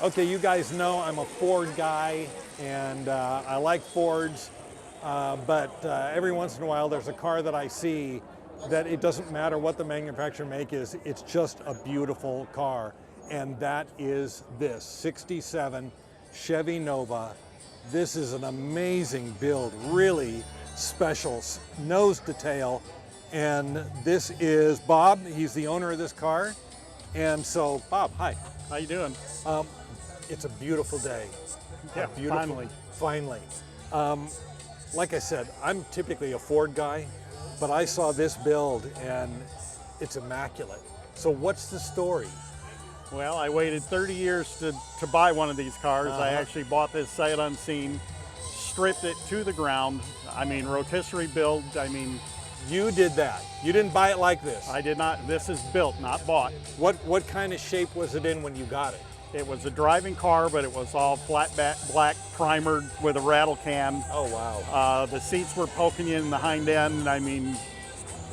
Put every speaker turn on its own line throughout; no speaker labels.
Okay, you guys know I'm a Ford guy, and I like Fords, but every once in a while there's a car that I see that it doesn't matter what the manufacturer make is, it's just a beautiful car, and that is this 67 Chevy Nova. This is an amazing build, really special nose detail, and this is Bob. He's the owner of this car, and so Bob, hi.
How you doing?
It's a beautiful day.
Yeah,
Finally. Finally. Like I said, I'm typically a Ford guy, but I saw this build and it's immaculate. So what's the story?
Well, I waited 30 years to buy one of these cars. I actually bought this sight unseen, stripped it to the ground. I mean, rotisserie build. I mean,
You did that. You didn't buy it like this.
I did not. This is built, not bought.
What kind of shape was it in when you got it?
It was a driving car, but it was all flat back, black, primered with a rattle can.
Oh, wow.
The seats were poking you in the hind end. I mean,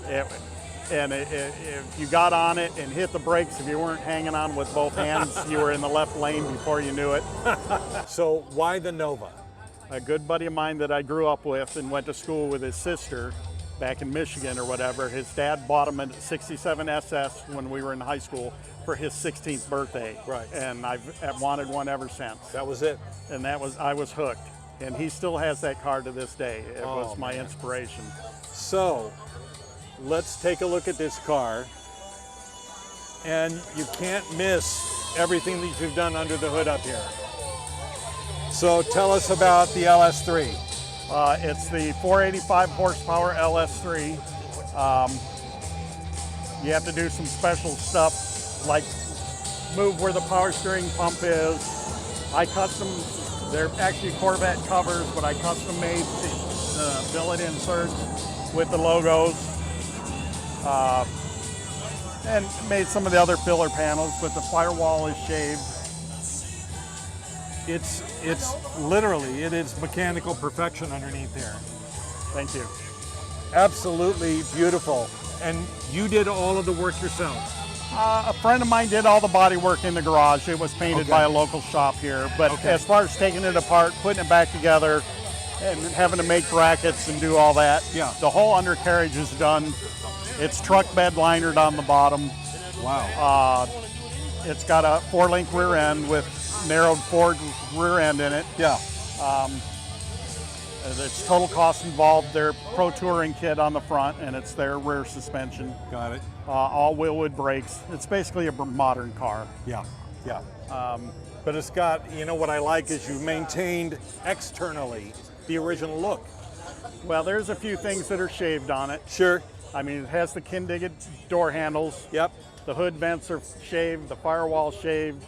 if you got on it and hit the brakes, if you weren't hanging on with both hands, you were in the left lane before you knew it.
So why the Nova?
A good buddy of mine that I grew up with and went to school with his sister back in Michigan or whatever, his dad bought him a 67 SS when we were in high school for his 16th birthday.
Right.
And I've wanted one ever since.
That was it.
And I was hooked. And he still has that car to this day. It
Oh,
was my
man.
inspiration.
So let's take a look at this car. And you can't miss everything that you've done under the hood up here. So tell us about the LS3.
It's the 485 horsepower LS3. You have to do some special stuff like move where the power steering pump is. They're actually Corvette covers, but I custom made the billet inserts with the logos. And made some of the other filler panels, but the firewall is shaved.
It's literally, it is mechanical perfection underneath there.
Thank you.
Absolutely beautiful. And you did all of the work yourself.
A friend of mine did all the body work in the garage. It was painted
Okay.
by a local shop here. But
Okay.
as far as taking it apart, putting it back together, and having to make brackets and do all that,
Yeah.
the whole undercarriage is done. It's truck bed linered on the bottom.
Wow.
It's got a 4-link rear end with narrowed Ford rear end in it.
Yeah.
It's total cost involved. Their Pro Touring kit on the front, and it's their rear suspension.
Got it.
All wheelwood brakes. It's basically a modern car.
Yeah. Yeah. But it's got, you know what I like is you maintained externally the original look.
Well, there's a few things that are shaved on it.
Sure.
I mean, it has the Kindig door handles.
Yep.
The hood vents are shaved. The firewall shaved.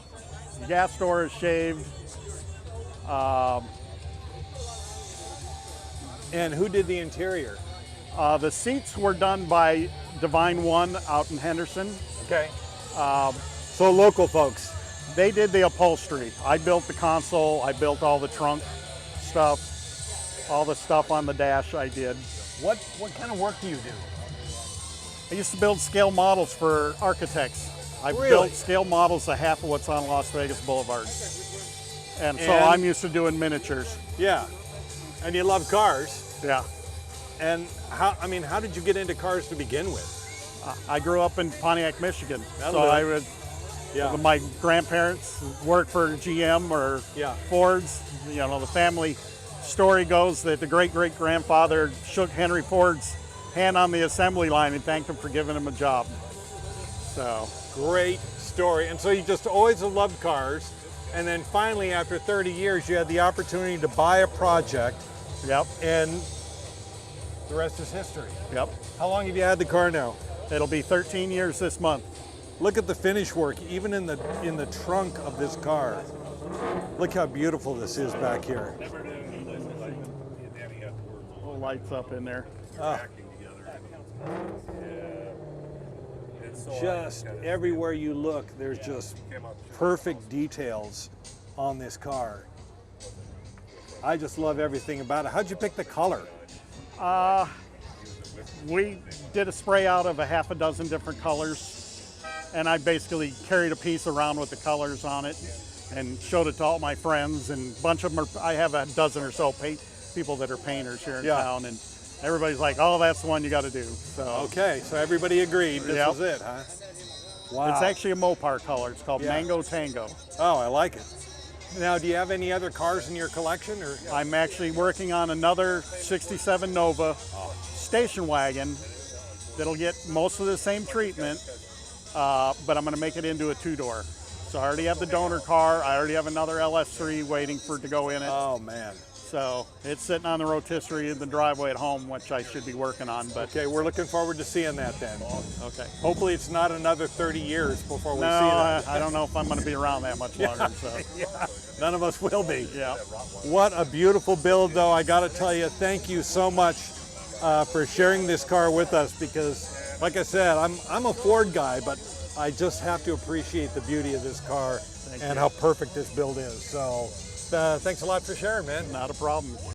The gas door is shaved.
And who did the interior?
The seats were done by Divine One out in Henderson.
Okay. So local folks.
They did the upholstery. I built the console. I built all the trunk stuff. All the stuff on the dash I did.
What kind of work do you do?
I used to build scale models for architects. I
Really?
built scale models of half of what's on Las Vegas Boulevard. And so
And-
I'm used to doing miniatures.
Yeah. And you love cars.
Yeah.
And how did you get into cars to begin with?
I grew up in Pontiac, Michigan.
That'll
So
do it.
I would,
Yeah.
my grandparents worked for GM or
Yeah.
Fords. You know, the family story goes that the great-great-grandfather shook Henry Ford's hand on the assembly line and thanked him for giving him a job. So,
Great story. And so you just always loved cars. And then finally, after 30 years, you had the opportunity to buy a project,
yep,
and the rest is history.
yep.
How long have you had the car now?
It'll be 13 years this month.
Look at the finish work, even in the trunk of this car. Look how beautiful this is back here.
Little lights up in there.
Oh, just everywhere you look, there's just perfect details on this car. I just love everything about it. How'd you pick the color?
We did a spray out of a half a dozen different colors, and I basically carried a piece around with the colors on it. and showed it to all my friends, and a bunch of them I have a dozen or so people that are painters here in town, and everybody's like, oh, that's the one you got to do. So
okay, so everybody agreed this was it, huh? Wow.
It's actually a Mopar color. It's called Mango Tango.
Oh, I like it. Now, do you have any other cars in your collection? Or
I'm actually working on another 67 Nova station wagon that'll get most of the same treatment, but I'm going to make it into a two-door. So I already have the donor car. I already have another LS3 waiting for it to go in it.
Oh, man.
So it's sitting on the rotisserie in the driveway at home, which I should be working on. But
okay, we're looking forward to seeing that then.
Okay.
Hopefully it's not another 30 years before we see
No,
that.
I don't know if I'm going to be around that much longer. So.
Yeah, none of us will be.
Yeah.
What a beautiful build, though. I got to tell you, thank you so much for sharing this car with us, because, like I said, I'm a Ford guy, but I just have to appreciate the beauty of this car and how perfect this build is. So thanks a lot for sharing, man.
Not a problem.